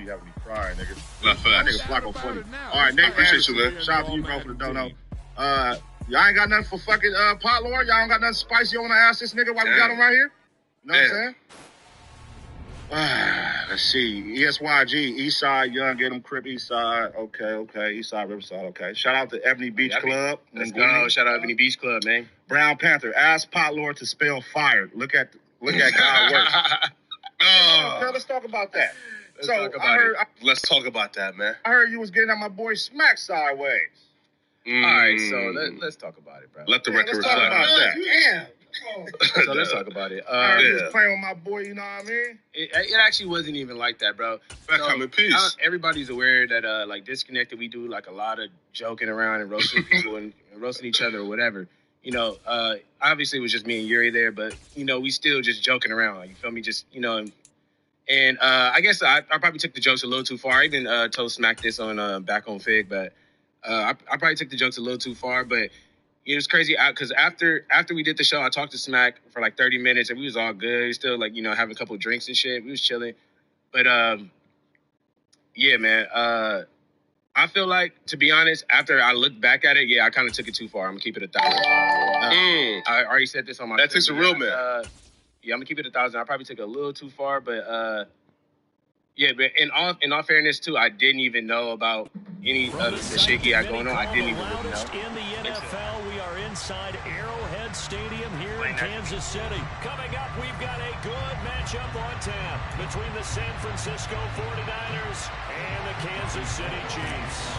be having me crying, nigga. That nigga Flacco funny. All right, Nate, appreciate you, man. Shout out to you, bro, for the dono. Y'all ain't got nothing for fucking Pot Lord? Y'all don't got nothing spicy you want to ask this nigga why we got him right here? You know what I'm saying? Let's see. ESYG, Eastside, Young, get him, Crip, Eastside. Okay. Eastside, Riverside, okay. Shout out to Ebony Beach Club. Let's go. Shout out Ebony Beach Club, man. Brown Panther, ask Pot Lord to spell fire. Look at God work. Let's talk about that. Let's talk about that, man. I heard you was getting at my boy Smack sideways. All right, so let's talk about it, bro. Let the record reflect. Let's talk about that. Yeah. So let's talk about it. I was playing with my boy, you know what I mean? It actually wasn't even like that, bro. Everybody's aware that like Disconnected, we do like a lot of joking around and roasting people and roasting each other or whatever. You know, obviously it was just me and Yuri there, but you know, we still just joking around. You feel me? Just and I guess I probably took the jokes a little too far. I even told Smack this on Back on Fig, but I probably took the jokes a little too far, but. It was crazy because after we did the show, I talked to Smack for like 30 minutes and we was all good. We still like, having a couple of drinks and shit. We was chilling. But yeah, man. I feel like, to be honest, after I looked back at it, I kind of took it too far. I'm gonna keep it 1,000. I already said this on my That takes a real man. I'm gonna keep it 1,000. I probably took it a little too far, but yeah, but in all fairness too, I didn't even know about any of the shit he had going on. I didn't even really know. In the NFL, we are inside Arrowhead Stadium here in Kansas City. Coming up, we've got a good matchup on tap between the San Francisco 49ers and the Kansas City Chiefs.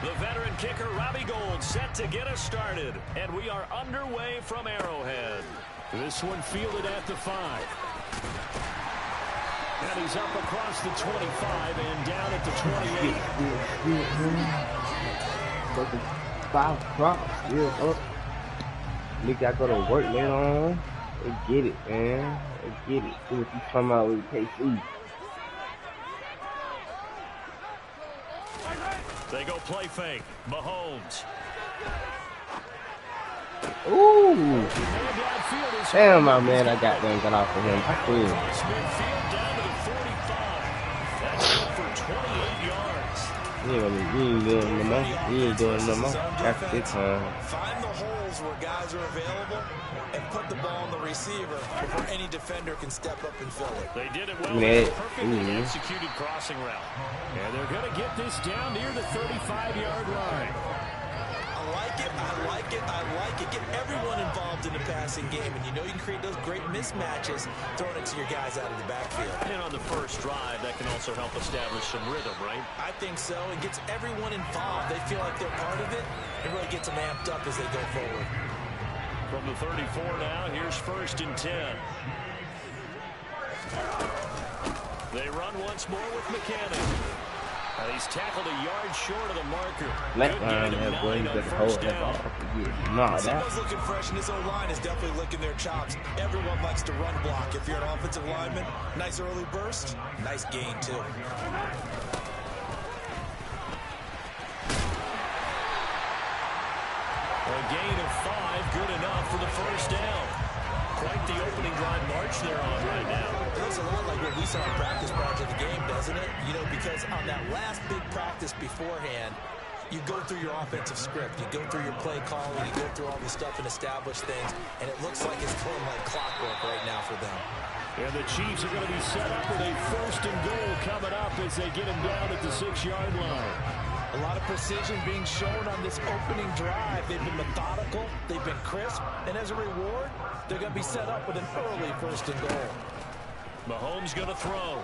The veteran kicker Robbie Gould set to get us started, and we are underway from Arrowhead. This one fielded at the 5. And he's up across the 25 and down at the 28. Fucking 5 o'clock, still up. Nigga, I go to work later on. They get it, man. They get it. See what you come out with KC. They go play fake. Mahomes. Ooh. Damn, my man, I got off of him. I feel. Down to the 45. That's good for 28 yards. You ain't doing no more. You ain't doing no more. After this time. Find the holes where guys are available and put the ball on the receiver before any defender can step up and fill it. They did it well. Perfectly executed crossing route. And they're going to get this down near the 35-yard line. I like it. Get everyone involved in the passing game, and you can create those great mismatches throwing it to your guys out of the backfield. And on the first drive, that can also help establish some rhythm, right? I think so. It gets everyone involved. They feel like they're part of it. It really gets them amped up as they go forward. From the 34 now, here's 1st and 10. They run once more with McKinnon. And he's tackled a yard short of the marker. Let that boy, you better hold that ball. No, that's looking fresh, and his O-line is definitely licking their chops. Everyone likes to run block. If you're an offensive lineman, nice early burst, nice gain too. A gain of 5, good enough for the first down. Quite the opening drive march they're on right now. It looks a lot like what we saw in practice prior to the game, doesn't it? Because on that last big practice beforehand, you go through your offensive script, you go through your play calling, you go through all the stuff and establish things, and it looks like it's going like clockwork right now for them. And the Chiefs are going to be set up with a 1st and goal coming up as they get him down at the 6-yard line. A lot of precision being shown on this opening drive. They've been methodical, they've been crisp, and as a reward, they're going to be set up with an early 1st and goal. Mahomes going to throw.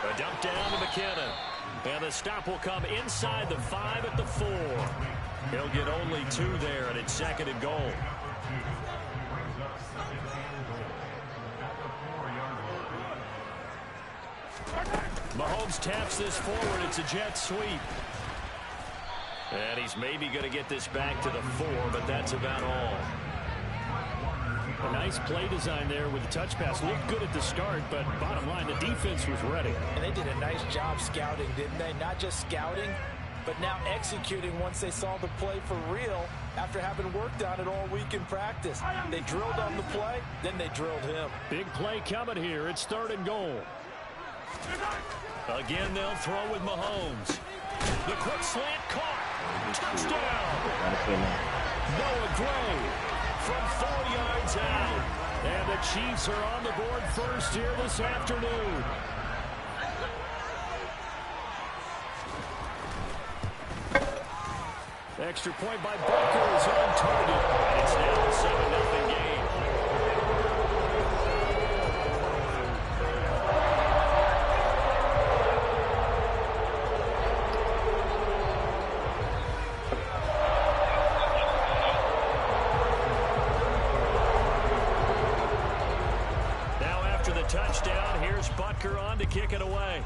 A dump down to McKinnon. And the stop will come inside the 5 at the 4. He'll get only 2 there, and it's 2nd and goal. Mahomes taps this forward. It's a jet sweep. And he's maybe going to get this back to the 4, but that's about all. A nice play design there with the touch pass. Looked good at the start, but bottom line, the defense was ready. And they did a nice job scouting, didn't they? Not just scouting, but now executing once they saw the play for real after having worked on it all week in practice. They drilled on the play, then they drilled him. Big play coming here. It's 3rd and goal. Again, they'll throw with Mahomes. The quick slant caught. Touchdown. Noah Gray from 4 yards out. And the Chiefs are on the board first here this afternoon. Extra point by Butker is on target. It's now a 7-0 game. Now after the touchdown, here's Butker on to kick it away.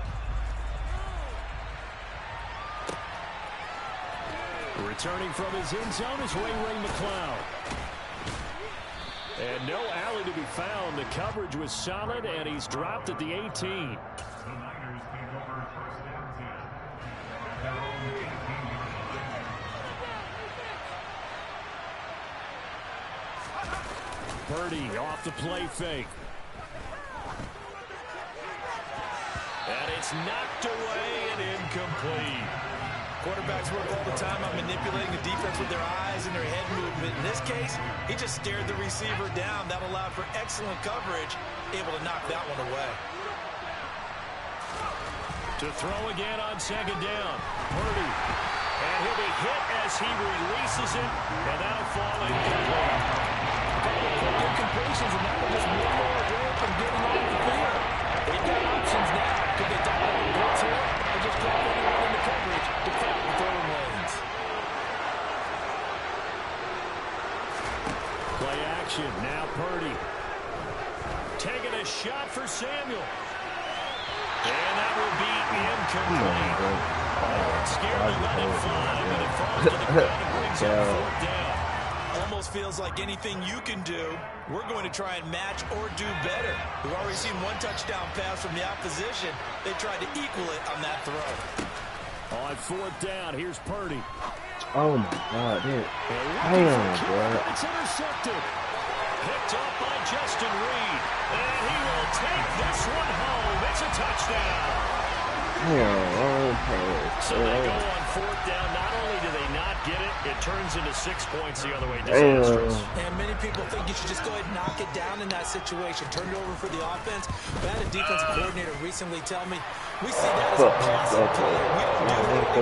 Returning from his end zone is Ray McCloud. And no alley to be found. The coverage was solid, and he's dropped at the 18. Purdy off the play fake. And it's knocked away and incomplete. Quarterbacks work all the time on manipulating the defense with their eyes and their head movement. In this case, he just stared the receiver down. That allowed for excellent coverage, able to knock that one away. To throw again on 2nd down. Purdy. And he'll be hit as he releases it, and that'll fall incomplete. Quick incompletions, and that will just move more away from getting off the field. They've got options now. Could they dial up the blitz here or just drop anyone into coverage to crowd the throwing lanes? Play action. Now Purdy. Taking a shot for Samuel. And that will be incomplete. Scared to let it fly, but it falls to the ground and brings up 4th down. Almost feels like anything you can do, we're going to try and match or do better. We've already seen one touchdown pass from the opposition. They tried to equal it on that throw. On 4th down, here's Purdy. Oh my God, dude. Damn, bro. It's intercepted. Picked up by Justin Reed. And he will take this one home. It's a touchdown. So they go on 4th down. Not only do they not get it, it turns into 6 points the other way. Disastrous. And many people think you should just go ahead and knock it down in that situation. Turn it over for the offense. But I had a defensive coordinator recently tell me, we see that as a passive play. We don't do that. We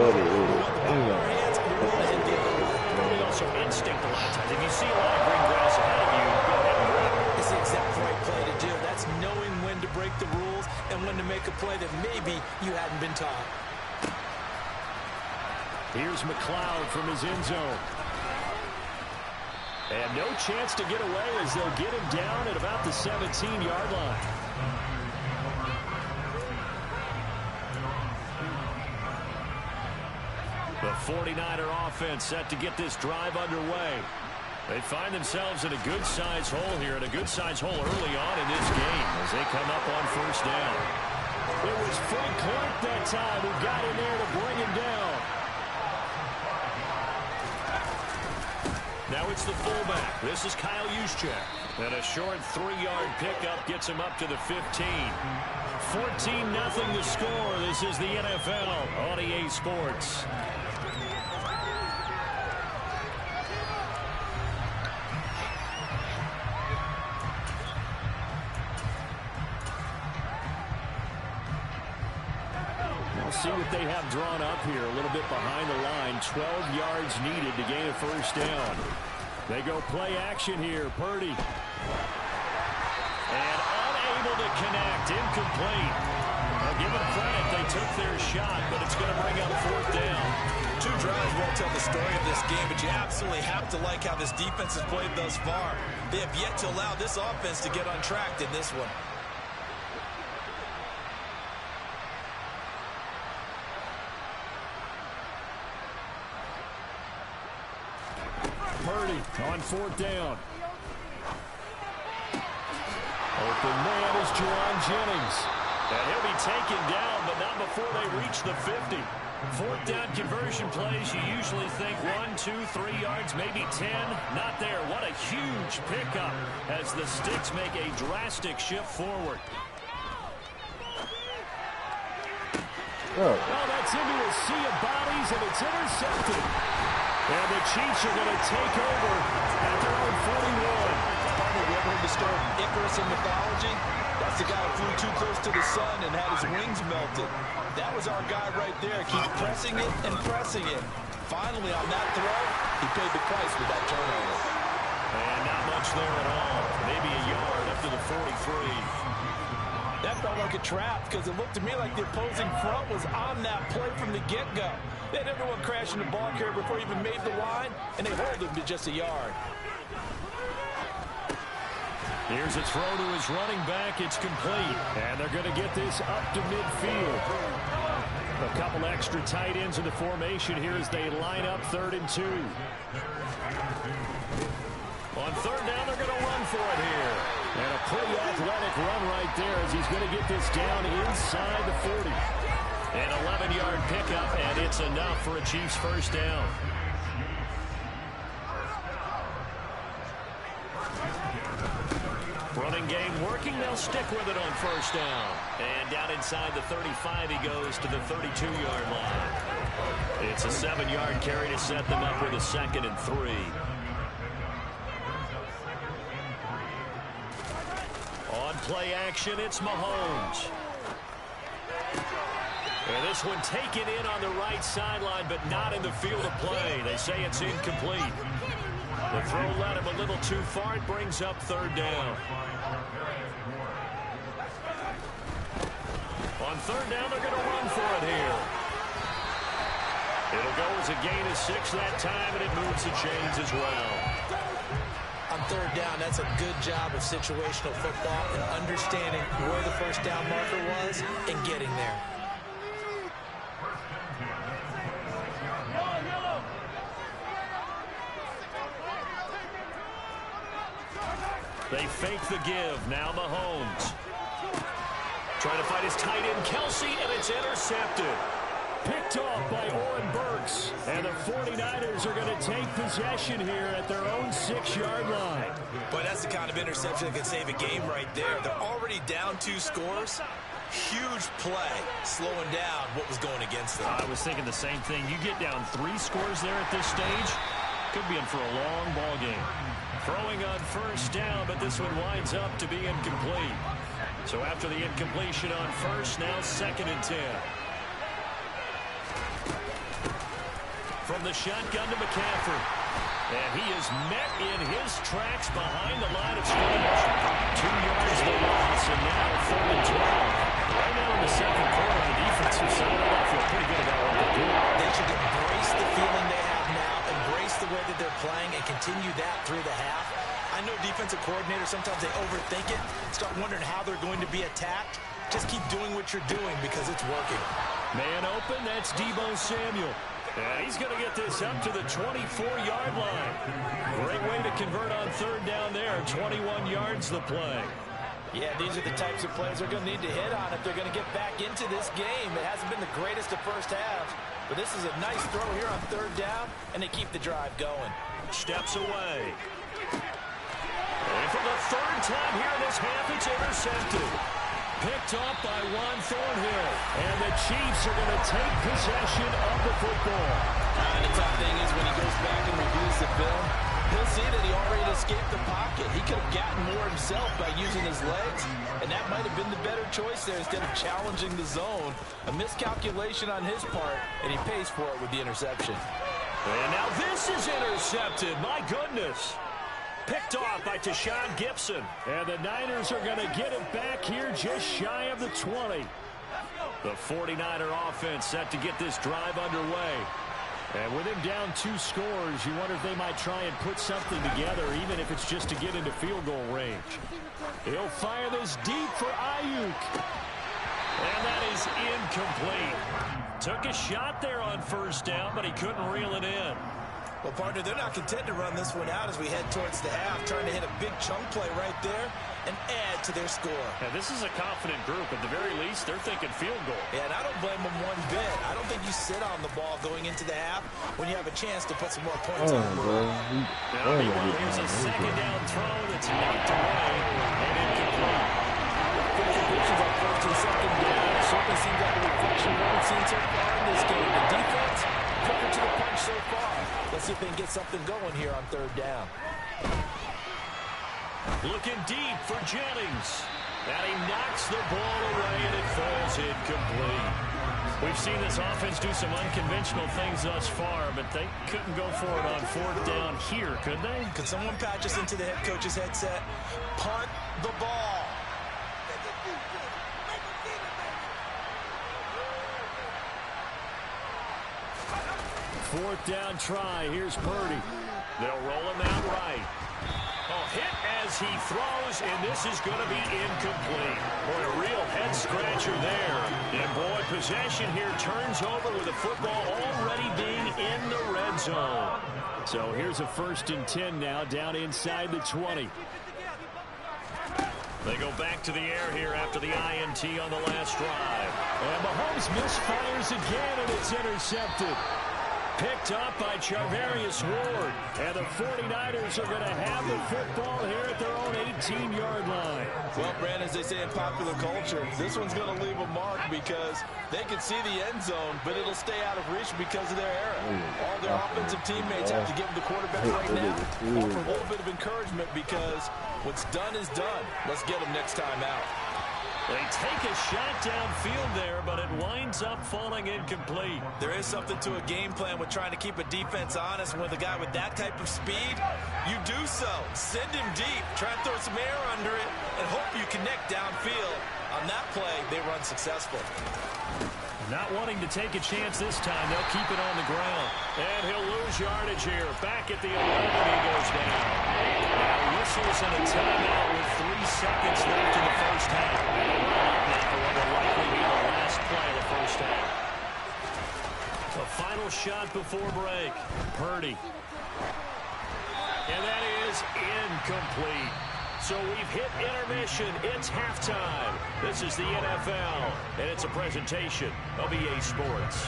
want the ball in our hands, and we want to hit the other way. Probably also instinct a lot of times. If you see a lot of green grass ahead of you, go ahead and grab it. It's the exact right play to do. That's knowing when to break the rules and when to make a play that maybe you hadn't been taught. Here's McCloud from his end zone. And no chance to get away as they'll get him down at about the 17-yard line. The 49er offense set to get this drive underway. They find themselves in a good-sized hole here, and a good-sized hole early on in this game as they come up on 1st down. It was Frank Clark that time who got in there to bring him down. Now it's the fullback. This is Kyle Juszczyk. And a short 3-yard pickup gets him up to the 15. 14-0 the score. This is the NFL on EA Sports. See what they have drawn up here, a little bit behind the line. 12 yards needed to gain a 1st down. They go play action here. Purdy. And unable to connect. Incomplete. Now give them credit. They took their shot, but it's going to bring up 4th down. 2 drives won't tell the story of this game, but you absolutely have to like how this defense has played thus far. They have yet to allow this offense to get untracked in this one. Purdy on 4th down. Open man is Jerron Jennings. And he'll be taken down, but not before they reach the 50. Fourth down conversion plays, you usually think 1, 2, 3 yards, maybe 10. Not there. What a huge pickup as the Sticks make a drastic shift forward. Oh. Well, that's into a sea of bodies, and it's intercepted. And the Chiefs are going to take over at their own 41. Partner, we ever heard the story of Icarus in mythology? That's the guy who flew too close to the sun and had his wings melted. That was our guy right there. Keep pressing it and pressing it. Finally, on that throw, he paid the price with that turnover. And not much there at all. Maybe a yard up to the 43. That felt like a trap because it looked to me like the opposing front was on that play from the get-go. They had everyone crashing the ball carrier before he even made the line, and they hold him to just a yard. Here's a throw to his running back. It's complete. And they're going to get this up to midfield. A couple extra tight ends in the formation here as they line up 3rd and 2. On 3rd down, they're going to run for it here. And a pretty athletic run right there as he's going to get this down inside the 40. An 11-yard pickup, and it's enough for a Chiefs first down. Running game working. They'll stick with it on 1st down. And down inside the 35, he goes to the 32-yard line. It's a 7-yard carry to set them up with a 2nd and 3. On play action, it's Mahomes. And this one taken in on the right sideline, but not in the field of play. They say it's incomplete. The throw led him a little too far. It brings up 3rd down. On 3rd down, they're going to run for it here. It'll go as a gain of 6 that time, and it moves the chains as well. On 3rd down, that's a good job of situational football and understanding where the 1st down marker was and getting there. They fake the give. Now Mahomes. Trying to find his tight end, Kelsey, and it's intercepted. Picked off by Oren Burks. And the 49ers are going to take possession here at their own 6-yard line. Boy, that's the kind of interception that can save a game right there. They're already down 2 scores. Huge play, slowing down what was going against them. I was thinking the same thing. You get down 3 scores there at this stage, could be in for a long ball game. Throwing on 1st down, but this one winds up to be incomplete. So after the incompletion on 1st, now 2nd and 10. From the shotgun to McCaffrey. And he is met in his tracks behind the line of scrimmage. 2 yards the loss, and now 3rd and 12. Right now in the 2nd quarter on the defensive side, I feel pretty good about what they're doing. They should embrace the feeling they have now, embrace the way that they're playing, and continue that through the half. I know defensive coordinators, sometimes they overthink it, start wondering how they're going to be attacked. Just keep doing what you're doing because it's working. Man open, that's Deebo Samuel. And he's going to get this up to the 24-yard line. Great way to convert on 3rd down there. 21 yards the play. Yeah, these are the types of plays they're going to need to hit on if they're going to get back into this game. It hasn't been the greatest of first halves, but this is a nice throw here on 3rd down, and they keep the drive going. Steps away. And for the 3rd time here in this half, it's intercepted. Picked off by Juan Thornhill. And the Chiefs are going to take possession of the football. And the tough thing is when he goes back and reviews the film, he'll see that he already escaped the pocket. He could have gotten more himself by using his legs, and that might have been the better choice there instead of challenging the zone. A miscalculation on his part, and he pays for it with the interception. And now this is intercepted. My goodness. Picked off by Tashawn Gibson. And the Niners are going to get it back here just shy of the 20. The 49er offense set to get this drive underway. And with him down 2 scores, you wonder if they might try and put something together, even if it's just to get into field goal range. He'll fire this deep for Ayuk. And that is incomplete. Took a shot there on 1st down, but he couldn't reel it in. Well, partner, they're not content to run this one out as we head towards the half, trying to hit a big chunk play right there and add to their score. Yeah, this is a confident group. At the very least, they're thinking field goal. Yeah, and I don't blame them one bit. I don't think you sit on the ball going into the half when you have a chance to put some more points on the board. Here's a second down throw that's knocked away and incomplete. Good completions on first and second down. It certainly seems like a reflection of what we've seen so far in this game. The defense, quicker to the punch so far. Let's see if they can get something going here on third down. Looking deep for Jennings. And he knocks the ball away, and it falls incomplete. We've seen this offense do some unconventional things thus far, but they couldn't go for it on fourth down here, could they? Could someone patch us into the head coach's headset? Punt the ball. Fourth down try. Here's Purdy. They'll roll him out right. Oh, hit as he throws, and this is going to be incomplete. Boy, a real head-scratcher there. And, boy, possession here turns over with the football already being in the red zone. So here's a 1st and 10 now, down inside the 20. They go back to the air here after the INT on the last drive. And Mahomes misfires again, and it's intercepted. Picked up by Charvarius Ward. And the 49ers are going to have the football here at their own 18-yard line. Well, Brandon, as they say in popular culture, this one's going to leave a mark because they can see the end zone, but it'll stay out of reach because of their error. All their offensive teammates have to give the quarterback right now offer a little bit of encouragement because what's done is done. Let's get them next time out. They take a shot downfield there, but it winds up falling incomplete. There is something to a game plan with trying to keep a defense honest. With a guy with that type of speed, you do so. Send him deep, try and throw some air under it, and hope you connect downfield. On that play, they run successful. Not wanting to take a chance this time, they'll keep it on the ground. And he'll lose yardage here. Back at the 11, he goes down. Now whistles and a timeout with 3 seconds left in the first half. That will likely be the last play of the first half. A final shot before break. Purdy. And that is incomplete. So we've hit intermission. It's halftime. This is the NFL, and it's a presentation of EA Sports.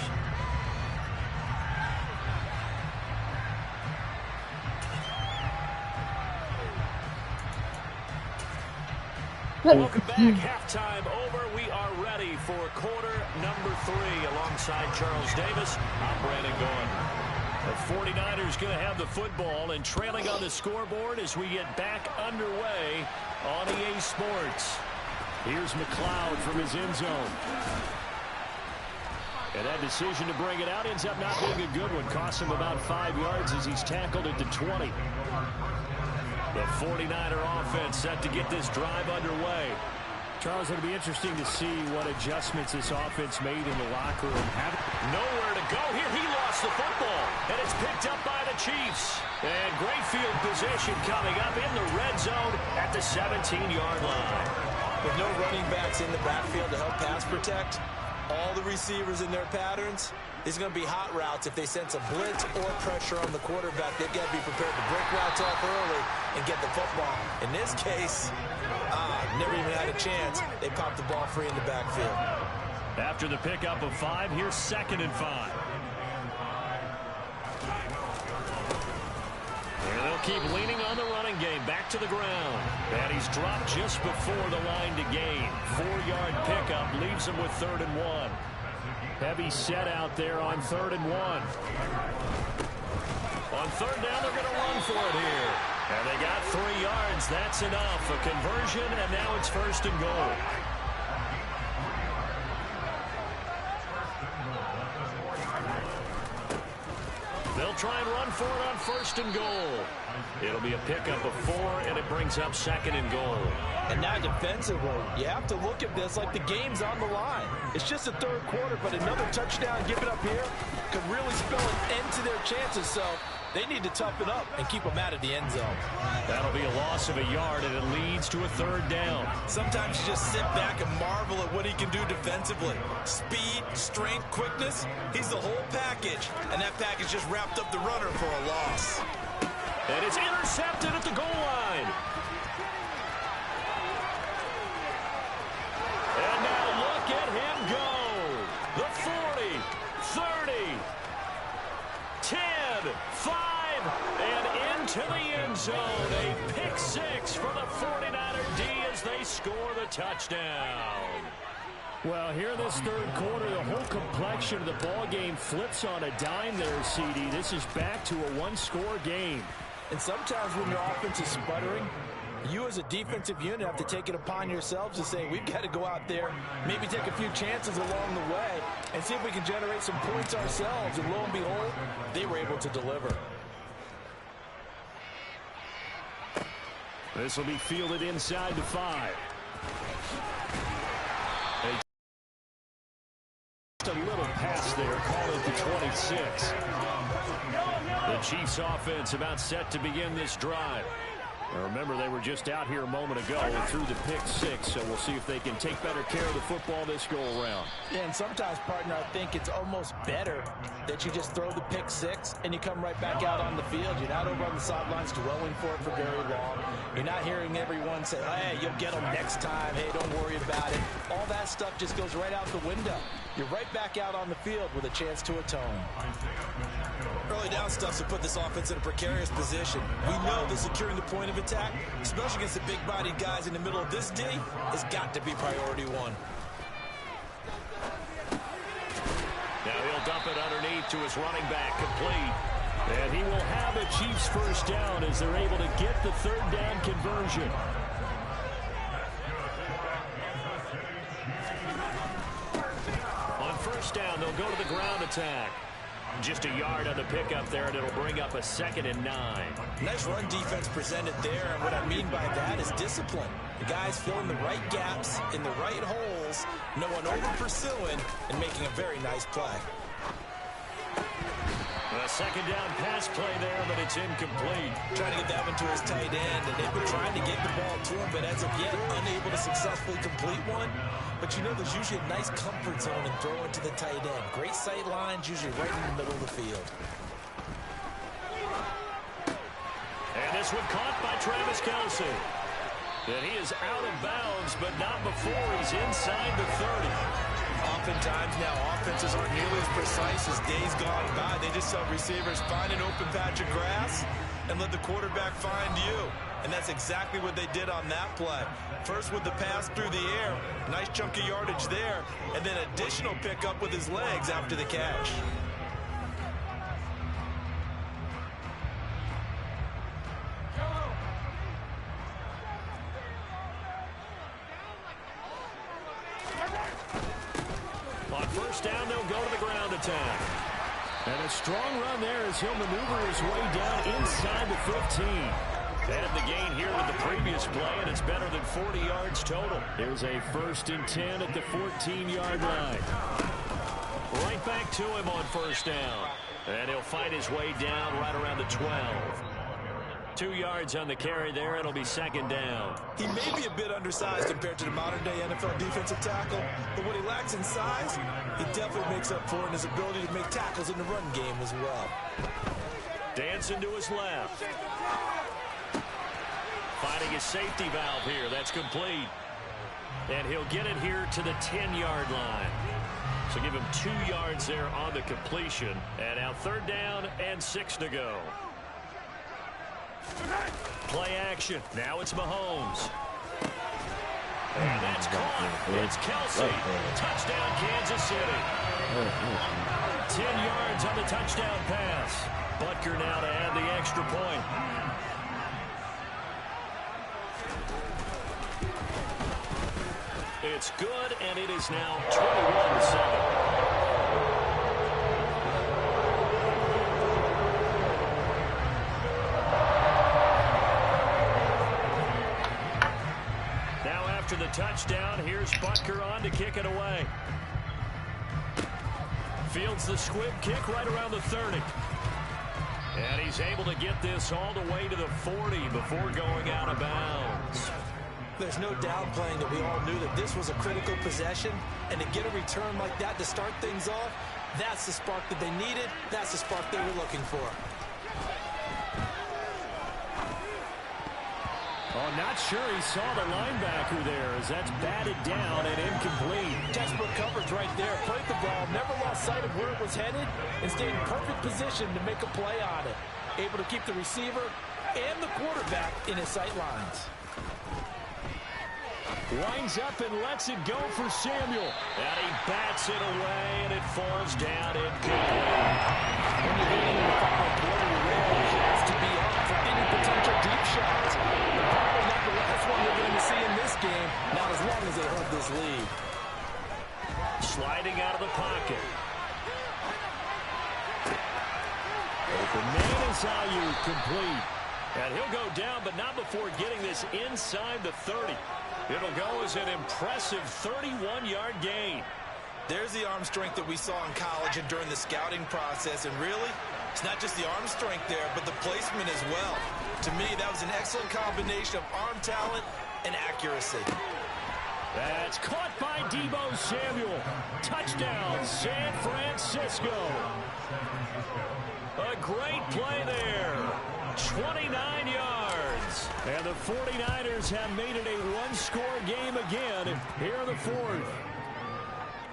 Welcome back. Halftime over. We are ready for quarter number 3. Alongside Charles Davis, I'm Brandon Gaughan. The 49ers going to have the football and trailing on the scoreboard as we get back underway on EA Sports. Here's McLeod from his end zone. And that decision to bring it out ends up not being a good one. Costs him about 5 yards as he's tackled at the 20. The 49er offense set to get this drive underway. Charles, it'll be interesting to see what adjustments this offense made in the locker room. Nowhere to go here. He lost the football, and it's picked up by the Chiefs. And great field position coming up in the red zone at the 17-yard line. With no running backs in the backfield to help pass protect, all the receivers in their patterns, these are going to be hot routes. If they sense a blitz or pressure on the quarterback, they've got to be prepared to break routes off early and get the football. In this case, never even had a chance. They popped the ball free in the backfield. After the pickup of 5, here's 2nd and 5. And they'll keep leaning on the running game. Back to the ground. And he's dropped just before the line to gain. 4-yard pickup leaves him with 3rd and 1. Heavy set out there on 3rd and 1. On 3rd down, they're going to run for it here. And they got 3 yards. That's enough. A conversion, and now it's 1st and goal. They'll try and run for it on 1st and goal. It'll be a pickup of 4, and it brings up 2nd and goal. And now defensively, you have to look at this like the game's on the line. It's just the 3rd quarter, but another touchdown given up here could really spell an end to their chances. So They need to toughen up and keep them out of the end zone. That'll be a loss of a yard, and it leads to a 3rd down. Sometimes you just sit back and marvel at what he can do defensively. Speed, strength, quickness, he's the whole package. And that package just wrapped up the runner for a loss. And it's intercepted at the goal line. And now look at him go. The 40, 30, 10, 5, and into the end zone. A pick 6 for the 49er D as they score the touchdown. Well, here in this 3rd quarter, the whole complexion of the ball game flips on a dime there, CD. This is back to a 1-score game. And sometimes when your offense is sputtering, you as a defensive unit have to take it upon yourselves to say, we've got to go out there, maybe take a few chances along the way, and see if we can generate some points ourselves. And lo and behold, they were able to deliver. This will be fielded inside the 5. Just a little pass there, call it the 26. The Chiefs offense about set to begin this drive. Now remember, they were just out here a moment ago and threw the pick 6, so we'll see if they can take better care of the football this go-around. Yeah, and sometimes, partner, I think it's almost better that you just throw the pick 6 and you come right back out on the field. You're not over on the sidelines dwelling for it for very long. You're not hearing everyone say, hey, you'll get them next time. Hey, don't worry about it. All that stuff just goes right out the window. You're right back out on the field with a chance to atone. Early down stuff to put this offense in a precarious position. We know that securing the point of attack, especially against the big-bodied guys in the middle of this D, has got to be priority 1. Now he'll dump it underneath to his running back, complete. And he will have a Chiefs 1st down as they're able to get the 3rd down conversion. On 1st down, they'll go to the ground attack. Just a yard on the pickup there, and it'll bring up a 2nd and 9. Nice run defense presented there, and what I mean by that is discipline. The guys filling the right gaps in the right holes, no one over-pursuing, and making a very nice play. A 2nd down pass play there, but it's incomplete. Trying to get that one to his tight end, and they've been trying to get the ball to him, but as of yet, unable to successfully complete one. But you know, there's usually a nice comfort zone in throwing to the tight end. Great sight lines, usually right in the middle of the field. And this one caught by Travis Kelce. And he is out of bounds, but not before he's inside the 30. Oftentimes now, offenses aren't nearly as precise as days gone by. They just tell receivers, find an open patch of grass and let the quarterback find you. And that's exactly what they did on that play. First with the pass through the air, nice chunk of yardage there, and then additional pickup with his legs after the catch. On 1st down, they'll go to the ground attack. And a strong run there as he'll maneuver his way down inside the 15. And the gain here with the previous play, and it's better than 40 yards total. Here's a 1st and 10 at the 14-yard line. Right back to him on 1st down. And he'll fight his way down right around the 12. 2 yards on the carry there. It'll be 2nd down. He may be a bit undersized compared to the modern-day NFL defensive tackle, but what he lacks in size, he definitely makes up for in his ability to make tackles in the run game as well. Dancing to his left. Finding his safety valve here. That's complete. And he'll get it here to the 10-yard line. So give him 2 yards there on the completion. And now 3rd down and 6 to go. Play action. Now it's Mahomes. And that's caught. It's Kelce. Touchdown, Kansas City. 10 yards on the touchdown pass. Butker now to add the extra point. It's good, and it is now 21-7. After the touchdown, here's Butker on to kick it away. Fields the squib kick right around the 30. And he's able to get this all the way to the 40 before going out of bounds. There's no downplaying that we all knew that this was a critical possession, and to get a return like that to start things off, that's the spark that they needed. That's the spark they were looking for. Oh, not sure he saw the linebacker there as that's batted down and incomplete. Desperate coverage right there. Played the ball, never lost sight of where it was headed, and stayed in perfect position to make a play on it. Able to keep the receiver and the quarterback in his sight lines. Winds up and lets it go for Samuel. And he bats it away, and it falls down incomplete. When you're getting in the final quarter, you realize you have to be up for any potential deep shots. But probably not the last one we're going to see in this game, not as long as they hold this lead. Sliding out of the pocket. Open man is Ayu, complete. And he'll go down, but not before getting this inside the 30. It'll go as an impressive 31-yard gain. There's the arm strength that we saw in college and during the scouting process. And really, it's not just the arm strength there, but the placement as well. To me, that was an excellent combination of arm talent and accuracy. That's caught by Deebo Samuel. Touchdown, San Francisco. A great play there. 29 yards. And the 49ers have made it a one-score game again here in the fourth.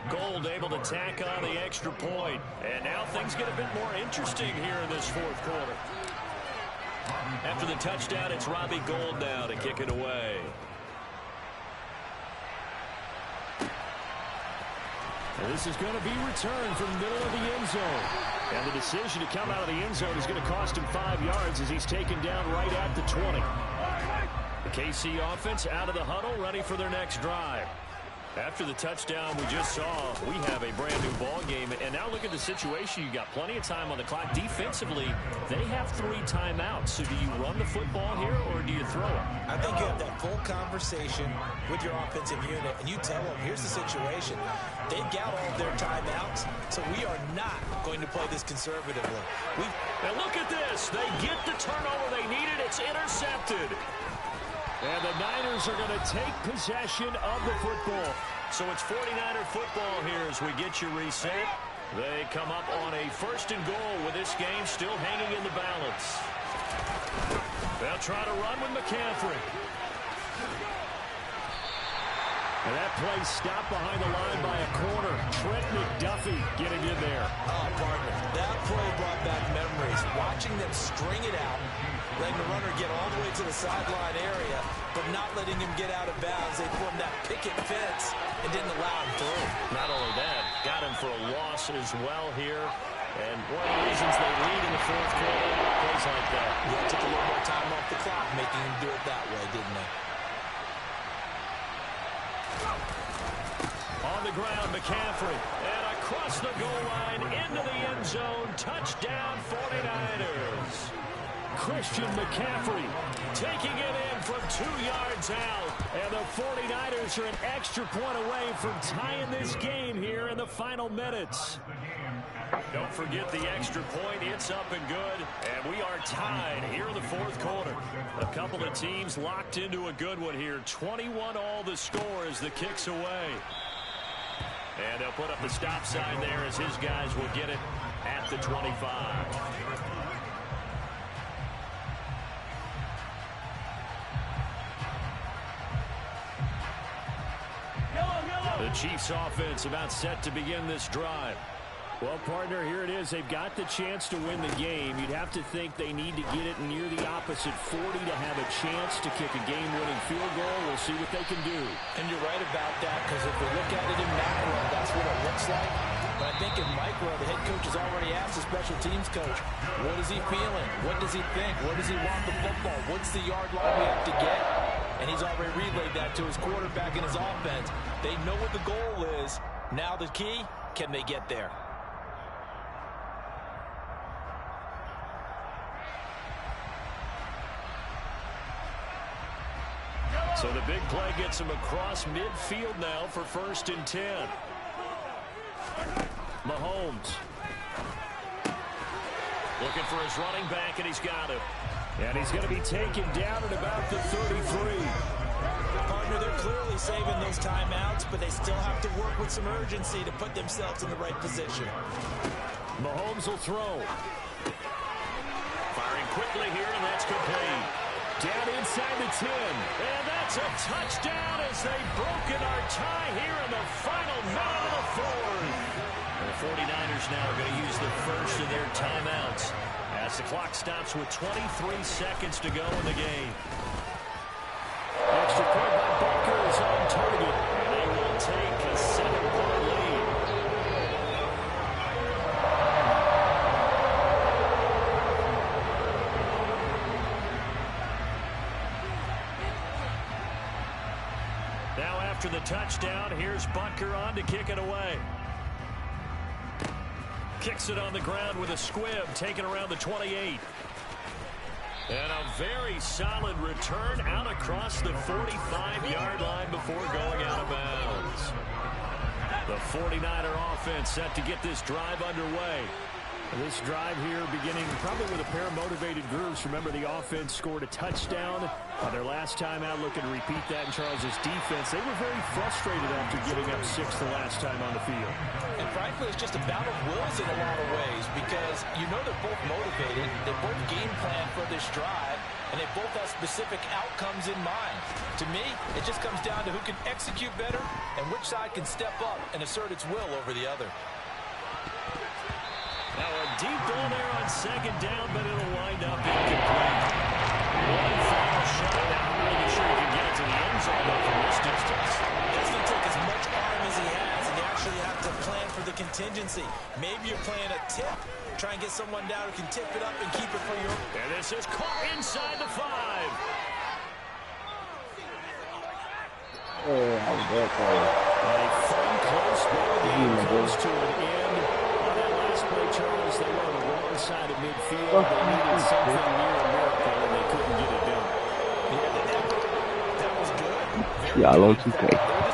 Gold able to tack on the extra point. And now things get a bit more interesting here in this fourth quarter. After the touchdown, it's Robbie Gould now to kick it away. And this is going to be returned from the middle of the end zone. And the decision to come out of the end zone is going to cost him 5 yards as he's taken down right at the 20. The KC offense out of the huddle, ready for their next drive. After the touchdown we just saw, we have a brand new ball game. And now look at the situation. You got plenty of time on the clock. Defensively, they have 3 timeouts. So do you run the football here or do you throw it? I think you have that full conversation with your offensive unit, and you tell them, here's the situation. They've got all of their timeouts, so we are not going to play this conservatively. And look at this. They get the turnover they needed. It's intercepted. And the Niners are going to take possession of the football. So it's 49er football here as we get you reset. They come up on a 1st and goal with this game still hanging in the balance. They'll try to run with McCaffrey. And that play stopped behind the line by a corner. Trent McDuffie getting in there. Oh, partner, that play brought back memories. Watching them string it out, letting the runner get all the way to the sideline area, but not letting him get out of bounds. They formed that picket fence and didn't allow him through. Not only that, got him for a loss as well here. And one of the reasons they lead in the fourth quarter, plays like that. Yeah, took a little more time off the clock, making him do it that way, didn't they? On the ground, McCaffrey. And across the goal line, into the end zone. Touchdown, 49ers. Christian McCaffrey taking it in from 2 yards out. And the 49ers are an extra point away from tying this game here in the final minutes. Don't forget the extra point. It's up and good. And we are tied here in the fourth quarter. A couple of teams locked into a good one here. 21 all the score as the kick's away. And they'll put up the stop sign there as his guys will get it at the 25. The Chiefs offense about set to begin this drive. Well, partner, here it is. They've got the chance to win the game. You'd have to think they need to get it near the opposite 40 to have a chance to kick a game-winning field goal. We'll see what they can do. And you're right about that, because if we look at it in macro, that's what it looks like. But I think in micro, the head coach has already asked the special teams coach, what is he feeling? What does he think? Where does he want the football? What's the yard line we have to get? And he's already relayed that to his quarterback and his offense. They know what the goal is. Now the key, can they get there? So the big play gets him across midfield now for 1st and 10. Mahomes. Looking for his running back, and he's got him. And he's going to be taken down at about the 33. Partner, they're clearly saving those timeouts, but they still have to work with some urgency to put themselves in the right position. Mahomes will throw. Firing quickly here, and that's complete. Down inside the 10. And that's a touchdown as they've broken our tie here in the final minute of the fourth. The 49ers now are going to use the first of their timeouts as the clock stops with 23 seconds to go in the game. Extra point by Butker is on target, and they will take a 7-point lead. Now after the touchdown, here's Butker on to kick it away. Kicks it on the ground with a squib, taken around the 28. And a very solid return out across the 45-yard line before going out of bounds. The 49er offense set to get this drive underway. This drive here beginning probably with a pair of motivated groups. Remember, the offense scored a touchdown on their last time out. Looking to repeat that in Charles's defense. They were very frustrated after giving up 6 the last time on the field. And frankly, it's just a battle of wills in a lot of ways because you know they're both motivated. They both game plan for this drive, and they both have specific outcomes in mind. To me, it just comes down to who can execute better and which side can step up and assert its will over the other. Now a deep ball there on second down, but it'll wind up incomplete. One final shot. I'm not really sure he can get it to the end zone from this distance. That's going to take as much arm as he has, and you actually have to plan for the contingency. Maybe you're playing a tip. Try and get someone down who can tip it up and keep it for your... And this is caught inside the 5. Oh, how was that close? A fun close ball game close to an end. On that last play, Charles, they were on the wrong side of midfield. They needed something near a miracle, and they couldn't get it done. Yeah, that was good. Y'all on 2K.